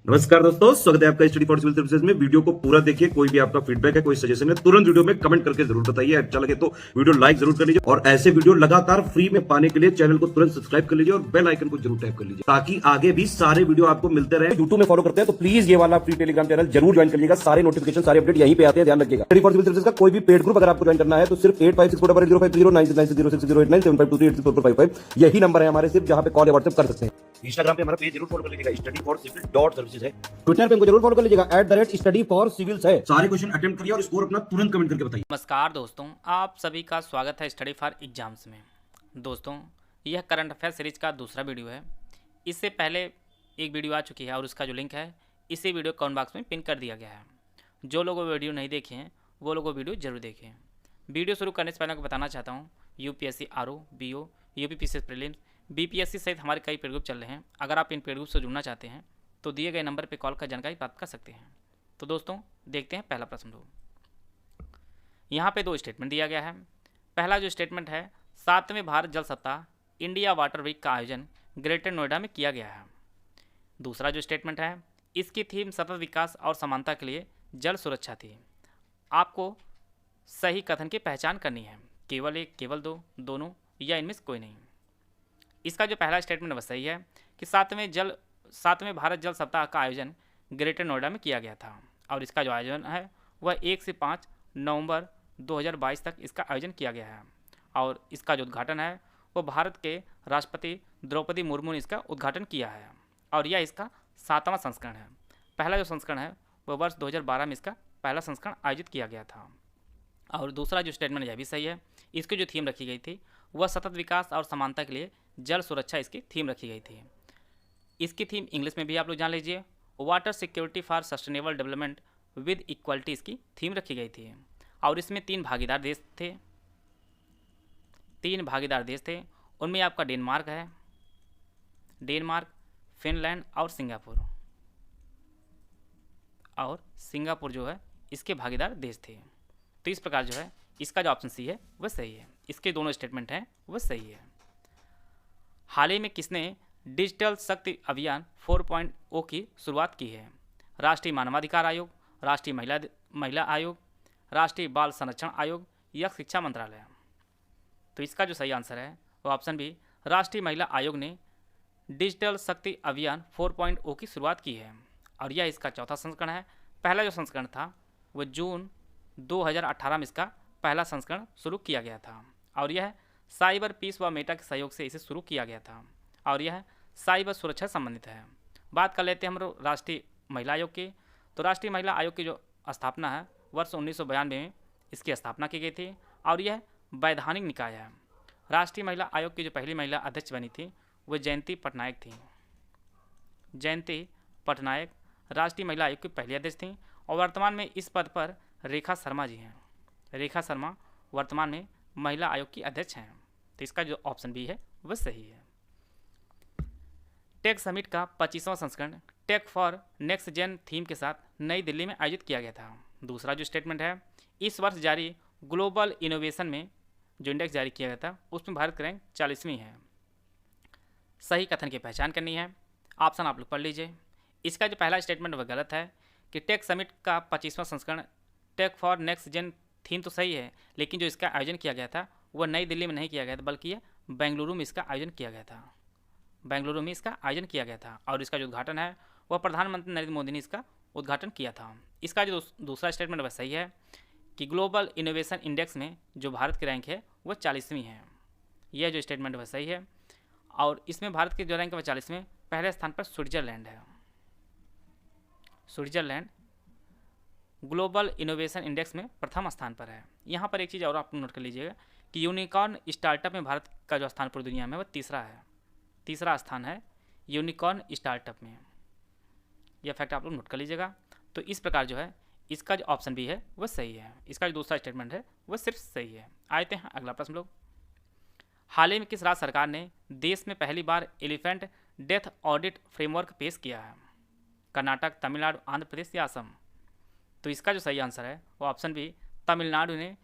नमस्कार दोस्तों, स्वागत है आपका स्टडी फॉर सिविल सर्विसेज में। वीडियो को पूरा देखिए। कोई भी आपका फीडबैक है, कोई सजेशन है, तुरंत वीडियो में कमेंट करके जरूर बताइए। अच्छा लगे तो वीडियो लाइक जरूर कर लीजिए और ऐसे वीडियो लगातार फ्री में पाने के लिए चैनल को तुरंत सब्सक्राइब कर लीजिए और बेल आइकन को जरूर टैप कर लीजिए ताकि आगे भी सारे वीडियो आपको मिलते रहे। यूट्यूब में फॉलो करते हैं तो प्लीज ये वाला फ्री टेलीग्राम चैनल जरूर ज्वाइन करिएगा। सारे नोटिफिकेशन, सारे अपडेट यहीं पे आते हैं, ध्यान रखिएगा। स्टडी फॉर सिविल सर्विसेज का कोई भी पेड ग्रुप अगर आपको ज्वाइन करना है तो सिर्फ 8564809606097523864555 यही नंबर है हमारे, सिर्फ जहां पे कॉल या व्हाट्सएप कर सकते हैं। इंस्टाग्राम पे हमारा पेज जरूर फॉलो कर लीजिएगा, स्टडी फॉर सिविल .सर्विसेज है। ट्विटर पे हमको जरूर फॉलो कर लीजिएगा, @study for civils है। सारे क्वेश्चन अटेम्प्ट करिए और स्कोर अपना तुरंत कमेंट करके बताइए। नमस्कार दोस्तों, आप सभी का स्वागत है स्टडी फॉर एग्जाम्स में। दोस्तों, यह करंट अफेयर सीरीज का दूसरा वीडियो है। इससे पहले एक वीडियो आ चुकी है और उसका जो लिंक है इसी वीडियो कमेंट बॉक्स में पिन कर दिया गया है। जो लोग वो वीडियो नहीं देखे हैं वो लोग वो वीडियो जरूर देखें। वीडियो शुरू करने से पहले आपको बताना चाहता हूँ, UPSC RO, BO, UPPCS prelims, BPSC सहित हमारे कई पेड ग्रुप चल रहे हैं। अगर आप इन पेड ग्रुप से जुड़ना चाहते हैं तो दिए गए नंबर पर कॉल कर जानकारी प्राप्त कर सकते हैं। तो दोस्तों, देखते हैं पहला प्रश्न लोग। यहाँ पे दो स्टेटमेंट दिया गया है। पहला जो स्टेटमेंट है, 7वें भारत जल सप्ताह इंडिया वाटर वीक का आयोजन ग्रेटर नोएडा में किया गया है। दूसरा जो स्टेटमेंट है, इसकी थीम सतत विकास और समानता के लिए जल सुरक्षा थी। आपको सही कथन की पहचान करनी है, केवल एक, केवल दो, दोनों या इनमें से कोई नहीं। इसका जो पहला स्टेटमेंट वह सही है कि 7वें भारत जल सप्ताह का आयोजन ग्रेटर नोएडा में किया गया था और इसका जो आयोजन है वह 1 से 5 नवंबर 2022 तक इसका आयोजन किया गया है और इसका जो उद्घाटन है वो भारत के राष्ट्रपति द्रौपदी मुर्मू ने इसका उद्घाटन किया है और यह इसका 7वां संस्करण है। पहला जो संस्करण है वह वर्ष 2012 में इसका पहला संस्करण आयोजित किया गया था। और दूसरा जो स्टेटमेंट यह भी सही है। इसकी जो थीम रखी गई थी वह सतत विकास और समानता के लिए जल सुरक्षा इसकी थीम रखी गई थी। इसकी थीम इंग्लिश में भी आप लोग जान लीजिए, water security for sustainable development with equality इसकी थीम रखी गई थी। और इसमें 3 भागीदार देश थे। उनमें आपका डेनमार्क, फिनलैंड और सिंगापुर जो है इसके भागीदार देश थे। तो इस प्रकार जो है इसका जो ऑप्शन सी है वह सही है। इसके दोनों स्टेटमेंट हैं वह सही है। हाल ही में किसने डिजिटल शक्ति अभियान 4.0 की शुरुआत की है? राष्ट्रीय मानवाधिकार आयोग, राष्ट्रीय महिला आयोग, राष्ट्रीय बाल संरक्षण आयोग या शिक्षा मंत्रालय। तो इसका जो सही आंसर है वो ऑप्शन बी, राष्ट्रीय महिला आयोग ने डिजिटल शक्ति अभियान 4.0 की शुरुआत की है और यह इसका चौथा संस्करण है। पहला जो संस्करण था वह जून 2018 में इसका पहला संस्करण शुरू किया गया था और यह साइबर पीस व मेटा के सहयोग से इसे शुरू किया गया था और यह साइबर सुरक्षा से संबंधित है। बात कर लेते हैं हम राष्ट्रीय महिला आयोग की। तो राष्ट्रीय महिला आयोग की जो स्थापना है वर्ष 1992 में इसकी स्थापना की गई थी और यह वैधानिक निकाय है। राष्ट्रीय महिला आयोग की जो पहली महिला अध्यक्ष बनी थी वह जयंती पटनायक थी। जयंती पटनायक राष्ट्रीय महिला आयोग की पहली अध्यक्ष थी और वर्तमान में इस पद पर रेखा शर्मा जी हैं। रेखा शर्मा वर्तमान में महिला आयोग की अध्यक्ष हैं। तो इसका जो ऑप्शन बी है वह सही है। टेक समिट का 25वां संस्करण tech for next gen theme के साथ नई दिल्ली में आयोजित किया गया था। दूसरा जो स्टेटमेंट है, इस वर्ष जारी ग्लोबल इनोवेशन में जो इंडेक्स जारी किया गया था उसमें भारत की रैंक 40वीं है। सही कथन की पहचान करनी है। ऑप्शन आप लोग पढ़ लीजिए। इसका जो पहला स्टेटमेंट वह गलत है कि टेक समिट का 25वां संस्करण tech for next gen theme तो सही है, लेकिन जो इसका आयोजन किया गया था वह नई दिल्ली में नहीं किया गया था बल्कि यह बेंगलुरु में इसका आयोजन किया गया था। बेंगलुरु में इसका आयोजन किया गया था और इसका जो उद्घाटन है वह प्रधानमंत्री नरेंद्र मोदी ने इसका उद्घाटन किया था। इसका जो दूसरा स्टेटमेंट वह सही है कि ग्लोबल इनोवेशन इंडेक्स में जो भारत की रैंक है वह 40वीं है। यह जो स्टेटमेंट वह सही है और इसमें भारत की जो रैंक है वह 40वीं, पहले स्थान पर स्विट्जरलैंड है। स्विट्जरलैंड ग्लोबल इनोवेशन इंडेक्स में प्रथम स्थान पर है। यहाँ पर एक चीज़ और आप नोट कर लीजिएगा कि यूनिकॉर्न स्टार्टअप में भारत का जो स्थान पूरी दुनिया में वह तीसरा स्थान है यूनिकॉर्न स्टार्टअप में। यह फैक्ट आप लोग नोट कर लीजिएगा। तो इस प्रकार जो है इसका जो ऑप्शन बी है वह सही है। इसका जो दूसरा स्टेटमेंट है वह सिर्फ सही है। आते हैं अगला प्रश्न लोग। हाल ही में किस राज्य सरकार ने देश में पहली बार एलिफेंट डेथ ऑडिट फ्रेमवर्क पेश किया है? कर्नाटक, तमिलनाडु, आंध्र प्रदेश या असम? तो इसका जो सही आंसर है वो ऑप्शन बी, तमिलनाडु ने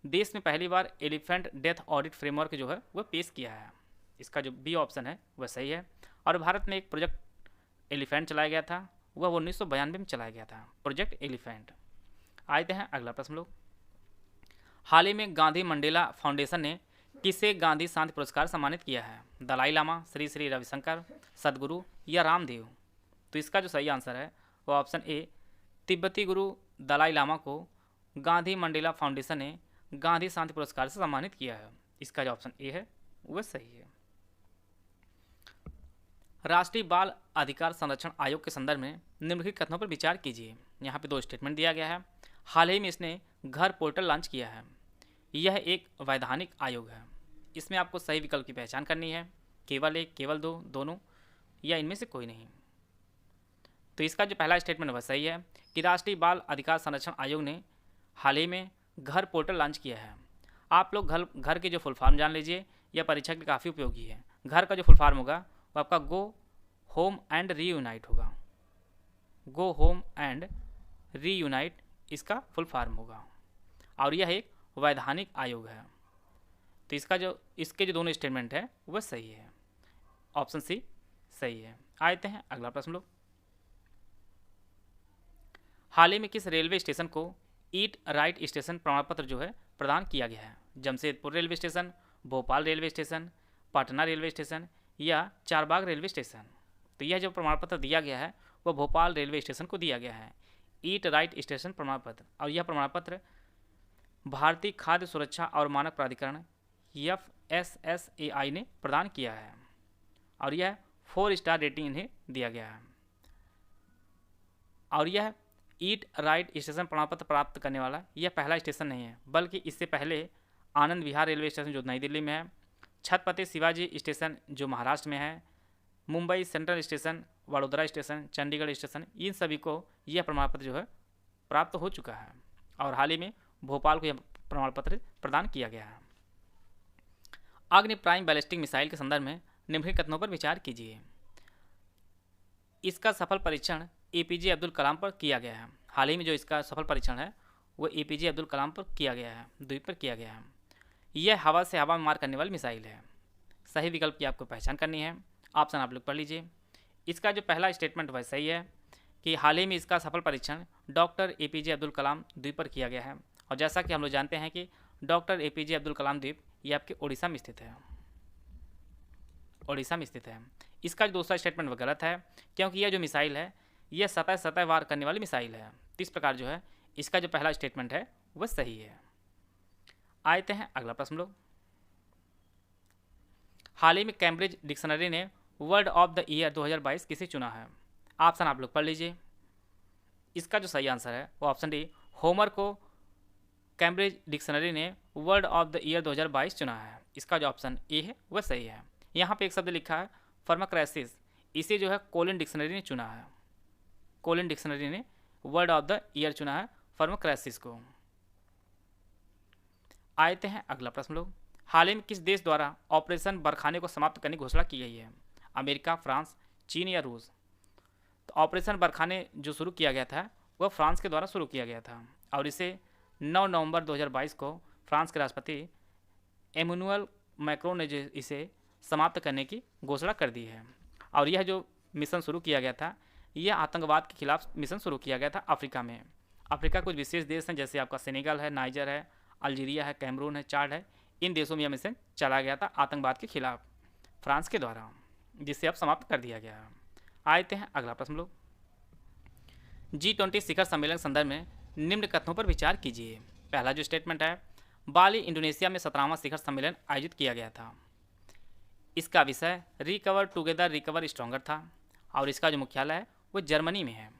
देश में पहली बार एलिफेंट डेथ ऑडिट फ्रेमवर्क जो है वह पेश किया है। इसका जो बी ऑप्शन है वह सही है। और भारत में एक प्रोजेक्ट एलिफेंट चलाया गया था वह 1992 में चलाया गया था, प्रोजेक्ट एलिफेंट। आते हैं अगला प्रश्न लोग। हाल ही में गांधी मंडेला फाउंडेशन ने किसे गांधी शांति पुरस्कार सम्मानित किया है? दलाई लामा, श्री श्री रविशंकर, सदगुरु या रामदेव? तो इसका जो सही आंसर है वो ऑप्शन ए, तिब्बती गुरु दलाई लामा को गांधी मंडेला फाउंडेशन ने गांधी शांति पुरस्कार से सम्मानित किया है। इसका जो ऑप्शन ए है वह सही है। राष्ट्रीय बाल अधिकार संरक्षण आयोग के संदर्भ में निम्नलिखित कथनों पर विचार कीजिए। यहाँ पे 2 स्टेटमेंट दिया गया है। हाल ही में इसने घर पोर्टल लॉन्च किया है। यह एक वैधानिक आयोग है। इसमें आपको सही विकल्प की पहचान करनी है, केवल एक, केवल दो, दोनों या इनमें से कोई नहीं। तो इसका जो पहला स्टेटमेंट वह सही है कि राष्ट्रीय बाल अधिकार संरक्षण आयोग ने हाल ही में घर पोर्टल लॉन्च किया है। आप लोग घर के जो फुल फॉर्म जान लीजिए, यह परीक्षा के लिए काफ़ी उपयोगी है। घर का जो फुल फॉर्म होगा वो आपका गो होम एंड रीयूनाइट होगा। गो होम एंड रीयूनाइट इसका फुल फॉर्म होगा और यह एक वैधानिक आयोग है। तो इसके जो दोनों स्टेटमेंट है वह सही है, ऑप्शन सी सही है। आते हैं अगला प्रश्न लोग। हाल ही में किस रेलवे स्टेशन को ईट राइट स्टेशन प्रमाण पत्र जो है प्रदान किया गया है? Jamshedpur railway station, Bhopal railway station, Patna railway station या चारबाग रेलवे स्टेशन? तो यह जो प्रमाण पत्र दिया गया है वह भोपाल रेलवे स्टेशन को दिया गया है, ईट राइट स्टेशन प्रमाण पत्र। और यह प्रमाण पत्र भारतीय खाद्य सुरक्षा और मानक प्राधिकरण FSSAI ने प्रदान किया है और यह 4 स्टार रेटिंग इन्हें दिया गया है। और यह ईट राइट स्टेशन प्रमाण पत्र प्राप्त करने वाला यह पहला स्टेशन नहीं है, बल्कि इससे पहले आनंद विहार रेलवे स्टेशन जो नई दिल्ली में है, छत्रपति शिवाजी स्टेशन जो महाराष्ट्र में है, Mumbai Central station, Vadodara station, Chandigarh station, इन सभी को यह प्रमाण पत्र जो है प्राप्त हो चुका है और हाल ही में भोपाल को यह प्रमाण पत्र प्रदान किया गया है। अग्नि प्राइम बैलिस्टिक मिसाइल के संदर्भ में निम्नलिखित कथनों पर विचार कीजिए। इसका सफल परीक्षण APJ अब्दुल कलाम पर किया गया है। हाल ही में जो इसका सफल परीक्षण है वो APJ अब्दुल कलाम पर किया गया है, द्वीप पर किया गया है। यह हवा से हवा में मार करने वाली मिसाइल है। सही विकल्प की आपको पहचान करनी है, ऑप्शन आप लोग पढ़ लीजिए। इसका जो पहला स्टेटमेंट वह सही है कि हाल ही में इसका सफल परीक्षण डॉक्टर APJ अब्दुल कलाम द्वीप पर किया गया है और जैसा कि हम लोग जानते हैं कि डॉक्टर APJ अब्दुल कलाम द्वीप ये आपके उड़ीसा में स्थित है, उड़ीसा में स्थित है। इसका जो दूसरा स्टेटमेंट वह गलत है क्योंकि यह जो मिसाइल है यह सतह वार करने वाली मिसाइल है। इस प्रकार जो है इसका जो पहला स्टेटमेंट है वह सही है। आते हैं अगला प्रश्न लोग। हाल ही में कैम्ब्रिज डिक्शनरी ने वर्ड ऑफ द ईयर 2022 किसे चुना है? ऑप्शन आप लोग पढ़ लीजिए। इसका जो सही आंसर है वो ऑप्शन डी, होमर को कैम्ब्रिज डिक्शनरी ने वर्ड ऑफ द ईयर 2022 चुना है। इसका जो ऑप्शन ए है वह सही है। यहाँ पे एक शब्द लिखा है फर्माक्राइसिस, इसे जो है कोलिन डिक्शनरी ने चुना है। कोलिन डिक्शनरी ने वर्ड ऑफ द ईयर चुना है फर्माक्राइसिस को। आते हैं अगला प्रश्न लोग। हाल ही में किस देश द्वारा ऑपरेशन बरखाने को समाप्त करने की घोषणा की गई है? अमेरिका, फ्रांस, चीन या रूस? तो ऑपरेशन बरखाने जो शुरू किया गया था वह फ्रांस के द्वारा शुरू किया गया था और इसे 9 नवंबर 2022 को फ्रांस के राष्ट्रपति एमैनुअल मैक्रोन ने इसे समाप्त करने की घोषणा कर दी है। और यह जो मिशन शुरू किया गया था यह आतंकवाद के खिलाफ मिशन शुरू किया गया था अफ्रीका में। अफ्रीका कुछ विशेष देश हैं जैसे आपका सेनेगल है, नाइजर है, अल्जीरिया है, कैमरून है, चाड है, इन देशों में यह मिशन चला गया था आतंकवाद के खिलाफ फ्रांस के द्वारा, जिसे अब समाप्त कर दिया गया है। आते हैं अगला प्रश्न लोग। G20 शिखर सम्मेलन के संदर्भ में निम्न कथनों पर विचार कीजिए। पहला जो स्टेटमेंट है, बाली इंडोनेशिया में 17वां शिखर सम्मेलन आयोजित किया गया था। इसका विषय रिकवर टुगेदर रिकवर स्ट्रॉन्गर था और इसका जो मुख्यालय है वो जर्मनी में है।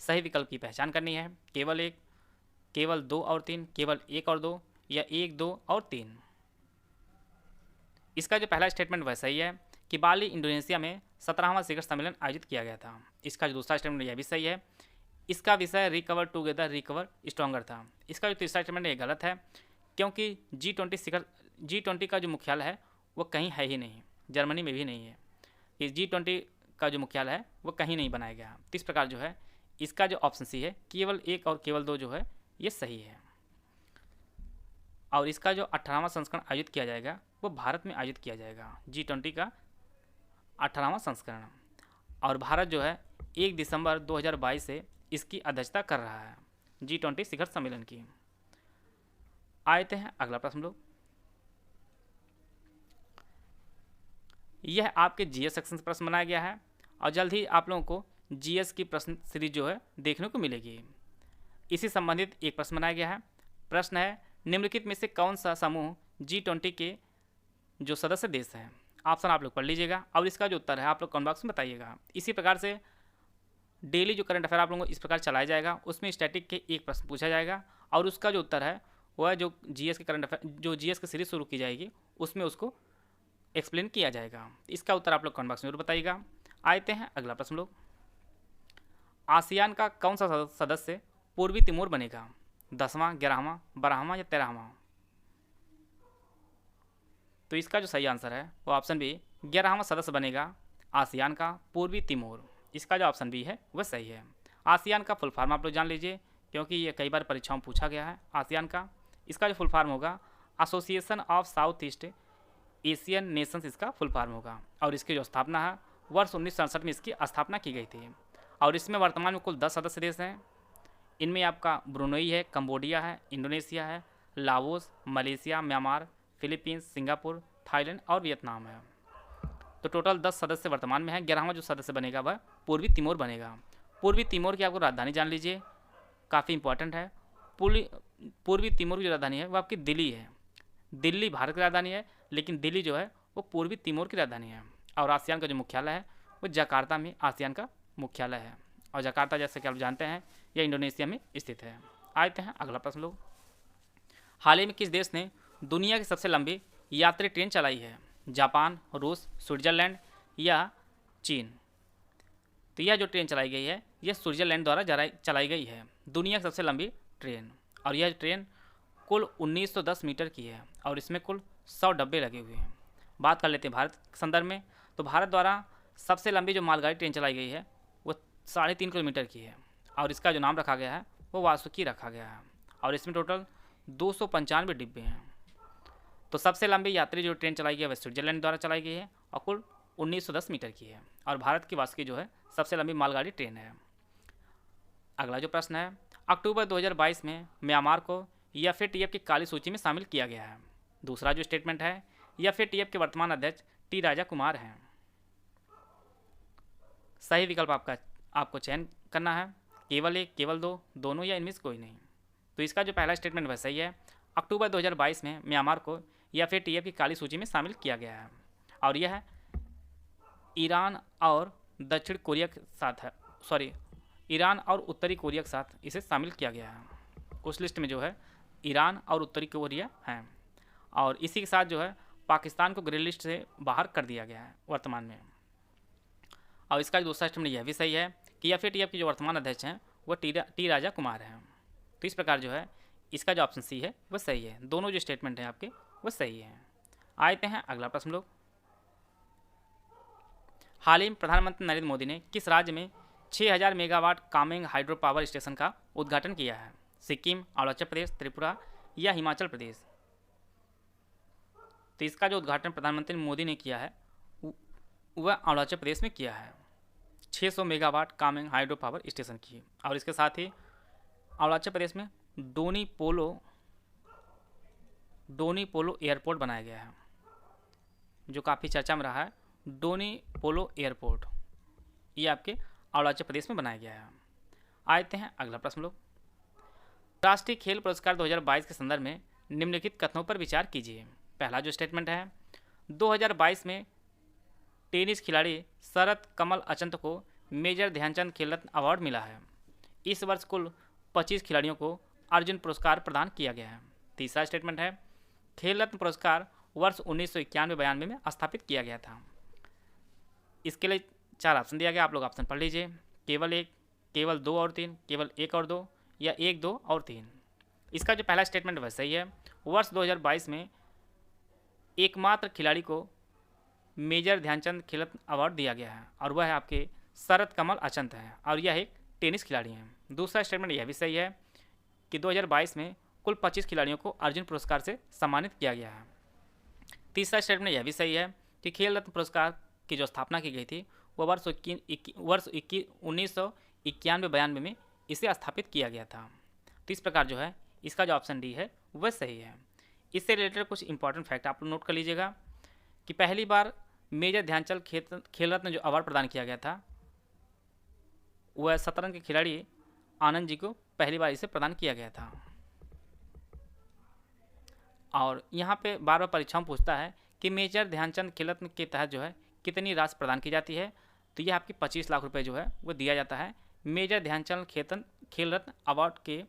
सही विकल्प की पहचान करनी है, केवल एक, केवल 2 और 3, केवल 1 और 2 या 1, 2 और 3। इसका जो पहला स्टेटमेंट वह सही है कि बाली इंडोनेशिया में 17वां शिखर सम्मेलन आयोजित किया गया था। इसका जो दूसरा स्टेटमेंट यह भी सही है, इसका विषय रिकवर टुगेदर रिकवर स्ट्रॉन्गर था। इसका जो तीसरा स्टेटमेंट ये गलत है क्योंकि G20 का जो मुख्यालय है वो कहीं है ही नहीं, जर्मनी में भी नहीं है। कि G20 का जो मुख्यालय है वो कहीं नहीं बनाया गया। तो इस प्रकार जो है इसका जो ऑप्शन सी है, केवल 1 और केवल 2 जो है ये सही है। और इसका जो 18वां संस्करण आयोजित किया जाएगा वो भारत में आयोजित किया जाएगा, G20 का 18वां संस्करण। और भारत जो है 1 दिसंबर 2022 से इसकी अध्यक्षता कर रहा है, G20 शिखर सम्मेलन की। आते हैं अगला प्रश्न लोग। यह आपके जीएस सेक्शन से प्रश्न बनाया गया है और जल्द ही आप लोगों को जीएस की प्रश्न सीरीज जो है देखने को मिलेगी। इसी संबंधित एक प्रश्न बनाया गया है। प्रश्न है, निम्नलिखित में से कौन सा समूह G20 के जो सदस्य देश हैं? ऑप्शन आप लोग पढ़ लीजिएगा और इसका जो उत्तर है आप लोग कमेंट बॉक्स में बताइएगा। इसी प्रकार से डेली जो करंट अफेयर आप लोगों को इस प्रकार चलाया जाएगा, उसमें स्टैटिक के एक प्रश्न पूछा जाएगा और उसका जो उत्तर है वह जो जीएस के करंट अफेयर जो जीएस की सीरीज शुरू की जाएगी उसमें उसको एक्सप्लेन किया जाएगा। इसका उत्तर आप लोग कमेंट बॉक्स में जरूर बताइएगा। आते हैं अगला प्रश्न लोग। आसियान का कौन सा सदस्य पूर्वी तिमोर बनेगा? 10वां, 11वां, 12वां या 13वां? तो इसका जो सही आंसर है वो ऑप्शन बी 11वां सदस्य बनेगा आसियान का पूर्वी तिमोर। इसका जो ऑप्शन बी है वह सही है। आसियान का फुल फॉर्म आप लोग जान लीजिए क्योंकि ये कई बार परीक्षाओं में पूछा गया है। आसियान का इसका जो फुल फॉर्म होगा association of south east Asian Nations इसका फुल फॉर्म होगा और इसकी जो स्थापना है वर्ष 1967 में इसकी स्थापना की गई थी और इसमें वर्तमान में कुल 10 सदस्य देश हैं। इनमें आपका ब्रुनई है, कंबोडिया है, इंडोनेशिया है, Laos, Malaysia, Myanmar, Philippines, Singapore, Thailand और वियतनाम है। तो टोटल 10 सदस्य वर्तमान में है। 11वां जो सदस्य बनेगा वह पूर्वी तिमोर बनेगा। पूर्वी तिमोर की आपको राजधानी जान लीजिए, काफ़ी इंपॉर्टेंट है। पूर्वी तिमोर की राजधानी है वो आपकी दिल्ली है। दिल्ली भारत की राजधानी है लेकिन दिल्ली जो है वो पूर्वी तिमोर की राजधानी है। और आसियान का जो मुख्यालय है वो जकार्ता में आसियान का मुख्यालय है और जकार्ता जैसे कि आप जानते हैं यह इंडोनेशिया में स्थित है। आते हैं अगला प्रश्न लोग। हाल ही में किस देश ने दुनिया की सबसे लंबी यात्री ट्रेन चलाई है? जापान, रूस, स्विट्जरलैंड या चीन? तो यह जो ट्रेन चलाई गई है यह स्विट्जरलैंड द्वारा चलाई गई है, दुनिया की सबसे लंबी ट्रेन। और यह ट्रेन कुल 1910 मीटर की है और इसमें कुल 100 डब्बे लगे हुए हैं। बात कर लेते हैं भारत के संदर्भ में। तो भारत द्वारा सबसे लंबी जो मालगाड़ी ट्रेन चलाई गई है वो 3.5 किलोमीटर की है और इसका जो नाम रखा गया है वो वासुकी रखा गया है और इसमें टोटल 295 डिब्बे हैं। तो सबसे लंबी यात्री जो ट्रेन चलाई गई है वह स्विट्जरलैंड द्वारा चलाई गई है और कुल 1910 मीटर की है और भारत की वासुकी जो है सबसे लंबी मालगाड़ी ट्रेन है। अगला जो प्रश्न है, अक्टूबर 2022 में म्यांमार को एफएटीएफ की काली सूची में शामिल किया गया है। दूसरा जो स्टेटमेंट है, एफएटीएफ के वर्तमान अध्यक्ष टी राजा कुमार हैं। सही विकल्प आपको चयन करना है, केवल एक, केवल दो, दोनों या इनमें से कोई नहीं। तो इसका जो पहला स्टेटमेंट वह सही है। अक्टूबर 2022 में म्यांमार को एफएटीएफ की काली सूची में शामिल किया गया है और यह ईरान और दक्षिण कोरिया के साथ है, ईरान और उत्तरी कोरिया के साथ इसे शामिल किया गया है। उस लिस्ट में जो है ईरान और उत्तरी कोरिया हैं और इसी के साथ जो है पाकिस्तान को ग्रे लिस्ट से बाहर कर दिया गया है वर्तमान में। और इसका दूसरा स्टेटमेंट यह भी सही है कि एफएटीएफ के जो वर्तमान अध्यक्ष हैं वो टी राजा कुमार हैं। तो इस प्रकार जो है इसका जो ऑप्शन सी है वह सही है। दोनों जो स्टेटमेंट हैं आपके वो सही हैं। आते हैं अगला प्रश्न लोग। हाल ही में प्रधानमंत्री नरेंद्र मोदी ने किस राज्य में 6000 megawatt Kameng hydro power station का उद्घाटन किया है? सिक्किम, अरुणाचल प्रदेश, त्रिपुरा या हिमाचल प्रदेश? तो इसका जो उद्घाटन प्रधानमंत्री मोदी ने किया है वह अरुणाचल प्रदेश में किया है, 600 megawatt Kameng hydro power station की। और इसके साथ ही अरुणाचल प्रदेश में डोनी पोलो एयरपोर्ट बनाया गया है जो काफ़ी चर्चा में रहा है। डोनी पोलो एयरपोर्ट ये आपके अरुणाचल प्रदेश में बनाया गया है। आते हैं अगला प्रश्न लोग। राष्ट्रीय खेल पुरस्कार 2022 के संदर्भ में निम्नलिखित कथनों पर विचार कीजिए। पहला जो स्टेटमेंट है, 2022 में टेनिस खिलाड़ी शरद कमल अचंत को मेजर ध्यानचंद खेल रत्न अवार्ड मिला है। इस वर्ष कुल 25 खिलाड़ियों को अर्जुन पुरस्कार प्रदान किया गया है। तीसरा स्टेटमेंट है, खेल रत्न पुरस्कार वर्ष 1991-92 में स्थापित किया गया था। इसके लिए 4 ऑप्शन दिया गया, आप लोग ऑप्शन पढ़ लीजिए। केवल 1, केवल 2 और 3, केवल 1 और 2 या 1, 2 और 3। इसका जो पहला स्टेटमेंट वह सही है। वर्ष 2022 में एकमात्र खिलाड़ी को मेजर ध्यानचंद खेल रत्न अवार्ड दिया गया है और वह है आपके शरद कमल अचंत हैं और यह एक टेनिस खिलाड़ी हैं। दूसरा स्टेटमेंट यह भी सही है कि 2022 में कुल 25 खिलाड़ियों को अर्जुन पुरस्कार से सम्मानित किया गया है। तीसरा स्टेटमेंट यह भी सही है कि खेल रत्न पुरस्कार की जो स्थापना की गई थी वह वर्ष 1991-92 में इसे स्थापित किया गया था। तो इस प्रकार जो है इसका जो ऑप्शन डी है वह सही है। इससे रिलेटेड कुछ इंपॉर्टेंट फैक्ट आप लोग नोट कर लीजिएगा कि पहली बार मेजर ध्यानचंद खेल रत्न जो अवार्ड प्रदान किया गया था वह शतरंज के खिलाड़ी आनंद जी को पहली बार इसे प्रदान किया गया था। और यहाँ पे बार बार परीक्षाओं में पूछता है कि मेजर ध्यानचंद खेल रत्न के तहत जो है कितनी राशि प्रदान की जाती है, तो यह आपकी 25 लाख रुपए जो है वो दिया जाता है मेजर ध्यानचंद खेल रत्न अवार्ड के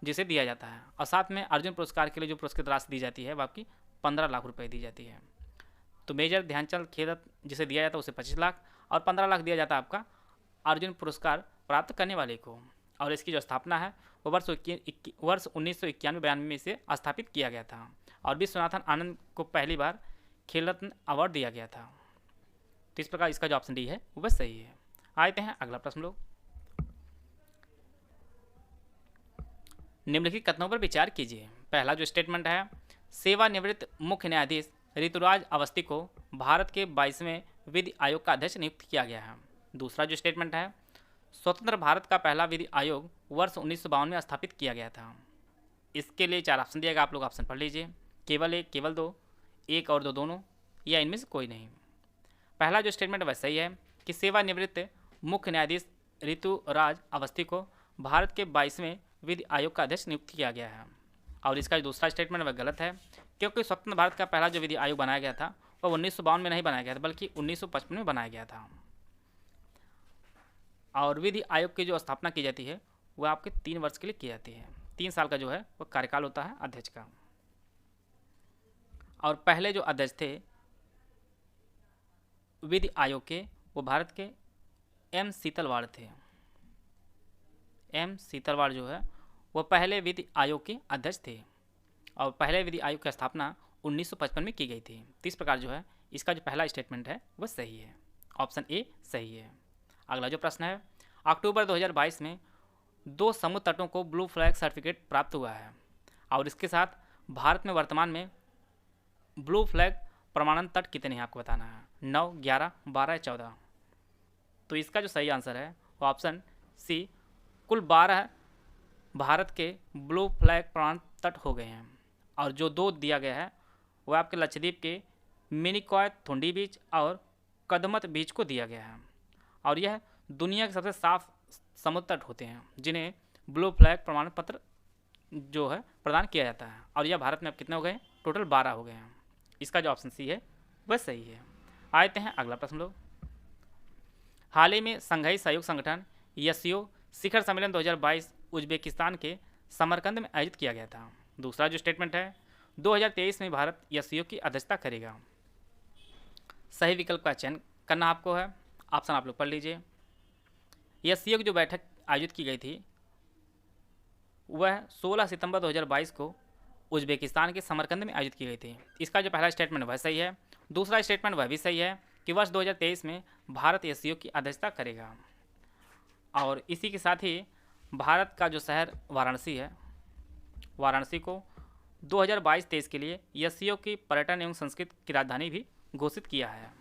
जिसे दिया जाता है। और साथ में अर्जुन पुरस्कार के लिए जो पुरस्कृत राशि दी जाती है वह आपकी 15 लाख रुपए दी जाती है। तो मेजर ध्यानचंद खेल रत्न जिसे दिया जाता है उसे 25 लाख और 15 लाख दिया जाता है आपका अर्जुन पुरस्कार प्राप्त करने वाले को। और इसकी जो स्थापना है वो वर्ष 1991-92 में इसे स्थापित किया गया था और विश्वनाथन आनंद को पहली बार खेल रत्न अवार्ड दिया गया था। तो इस प्रकार इसका जो ऑप्शन डी है वह सही है। आते हैं अगला प्रश्न लोग। निम्नलिखित कथनों पर विचार कीजिए। पहला जो स्टेटमेंट है, सेवानिवृत्त मुख्य न्यायाधीश ऋतुराज अवस्थी को भारत के 22वें विधि आयोग का अध्यक्ष नियुक्त किया गया है। दूसरा जो स्टेटमेंट है, स्वतंत्र भारत का पहला विधि आयोग वर्ष 1952 में स्थापित किया गया था। इसके लिए 4 ऑप्शन दिया गया, आप लोग ऑप्शन पढ़ लीजिए। केवल 1, केवल 2, 1 और 2 दोनों, या इनमें से कोई नहीं। पहला जो स्टेटमेंट वैसा ही है कि सेवानिवृत्त मुख्य न्यायाधीश ऋतुराज अवस्थी को भारत के 22वें विधि आयोग का अध्यक्ष नियुक्त किया गया है। और इसका जो दूसरा स्टेटमेंट वह गलत है, क्योंकि स्वतंत्र भारत का पहला जो विधि आयोग बनाया गया था वह 1952 में नहीं बनाया गया था बल्कि 1955 में बनाया गया था। और विधि आयोग की जो स्थापना की जाती है वह आपके 3 वर्ष के लिए की जाती है। 3 साल का जो है वह कार्यकाल होता है अध्यक्ष का। और पहले जो अध्यक्ष थे विधि आयोग के वो भारत के एम सीतलवाड़ थे। एम सीतलवाड़ जो है वह पहले विधि आयोग के अध्यक्ष थे और पहले विधि आयोग की स्थापना 1955 में की गई थी। तो इस प्रकार जो है इसका जो पहला स्टेटमेंट है वह सही है, ऑप्शन ए सही है। अगला जो प्रश्न है, अक्टूबर 2022 में 2 समुद्र तटों को ब्लू फ्लैग सर्टिफिकेट प्राप्त हुआ है और इसके साथ भारत में वर्तमान में ब्लू फ्लैग प्रमाणन तट कितने हैं आपको बताना है, 9, 11, 12 या 14। तो इसका जो सही आंसर है वो ऑप्शन सी, कुल 12 भारत के ब्लू फ्लैग प्रमाण तट हो गए हैं। और जो 2 दिया गया है वह आपके लक्षद्वीप के मिनिकॉय थुंडी बीच और कदमत बीच को दिया गया है। और यह दुनिया के सबसे साफ समुद्र तट होते हैं जिन्हें ब्लू फ्लैग प्रमाण पत्र जो है प्रदान किया जाता है। और यह भारत में अब कितने हो गए, टोटल 12 हो गए हैं। इसका जो ऑप्शन सी है वह सही है। आते हैं अगला प्रश्न लोग। हाल ही में संघाई सहयोग संगठन एससीओ शिखर सम्मेलन 2022 उज्बेकिस्तान के समरकंद में आयोजित किया गया था। दूसरा जो स्टेटमेंट है, 2023 में भारत एससीओ की अध्यक्षता करेगा। सही विकल्प का चयन करना आपको है, ऑप्शन आप लोग पढ़ लीजिए। एससीओ की जो बैठक आयोजित की गई थी वह 16 सितंबर 2022 को उज्बेकिस्तान के समरकंद में आयोजित की गई थी। इसका जो पहला स्टेटमेंट वह सही है। दूसरा स्टेटमेंट वह भी सही है कि वर्ष 2023 में भारत एससीओ की अध्यक्षता करेगा। और इसी के साथ ही भारत का जो शहर वाराणसी है, वाराणसी को 2022-23 के लिए एससीओ की पर्यटन एवं संस्कृति की राजधानी भी घोषित किया है।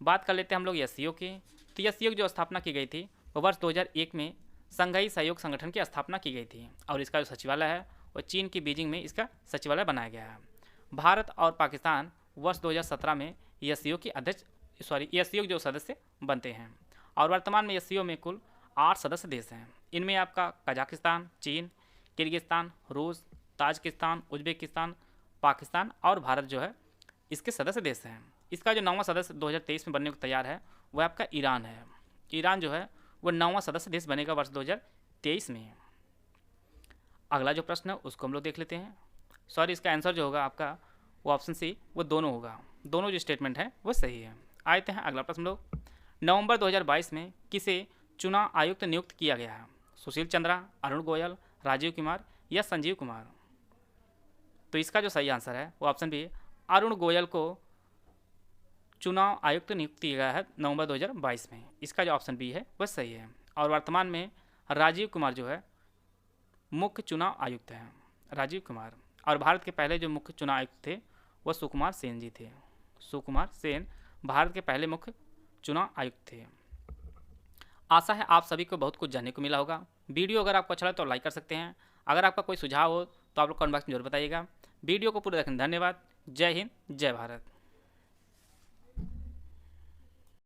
बात कर लेते हैं हम लोग एससीओ की। तो एससीओ की जो स्थापना की गई थी वो वर्ष 2001 में संघाई सहयोग संगठन की स्थापना की गई थी और इसका जो सचिवालय है वो चीन की बीजिंग में इसका सचिवालय बनाया गया है। भारत और पाकिस्तान वर्ष 2017 में एससीओ की एससीओ के जो सदस्य बनते हैं और वर्तमान में एससीओ में कुल 8 सदस्य देश हैं। इनमें आपका कजाकिस्तान, चीन, किर्गिस्तान, रूस, ताजिकिस्तान, उज्बेकिस्तान, पाकिस्तान और भारत जो है इसके सदस्य देश हैं। इसका जो 9वां सदस्य 2023 में बनने को तैयार है वह आपका ईरान है। ईरान जो है वह 9वां सदस्य देश बनेगा वर्ष 2023 में। अगला जो प्रश्न है उसको हम लोग देख लेते हैं। सॉरी, इसका आंसर जो होगा आपका वो ऑप्शन सी वो दोनों होगा। दोनों जो स्टेटमेंट है वो सही है। आते हैं अगला प्रश्न लोग। नवंबर 2022 में किसे चुनाव आयुक्त नियुक्त किया गया है, सुशील चंद्रा, अरुण गोयल, राजीव कुमार या संजीव कुमार। तो इसका जो सही आंसर है वो ऑप्शन बी, अरुण गोयल को चुनाव आयुक्त नियुक्त किया गया है नवंबर 2022 में। इसका जो ऑप्शन बी है वह सही है। और वर्तमान में राजीव कुमार जो है मुख्य चुनाव आयुक्त हैं, राजीव कुमार। और भारत के पहले जो मुख्य चुनाव आयुक्त थे वह सुकुमार सेन जी थे। सुकुमार सेन भारत के पहले मुख्य चुनाव आयुक्त थे। आशा है आप सभी को बहुत कुछ जानने को मिला होगा। वीडियो अगर आपको अच्छा लगे तो लाइक कर सकते हैं। अगर आपका कोई सुझाव हो तो आप लोग कमेंट बॉक्स में जरूर बताइएगा। वीडियो को पूरा देखने धन्यवाद। जय हिंद, जय भारत।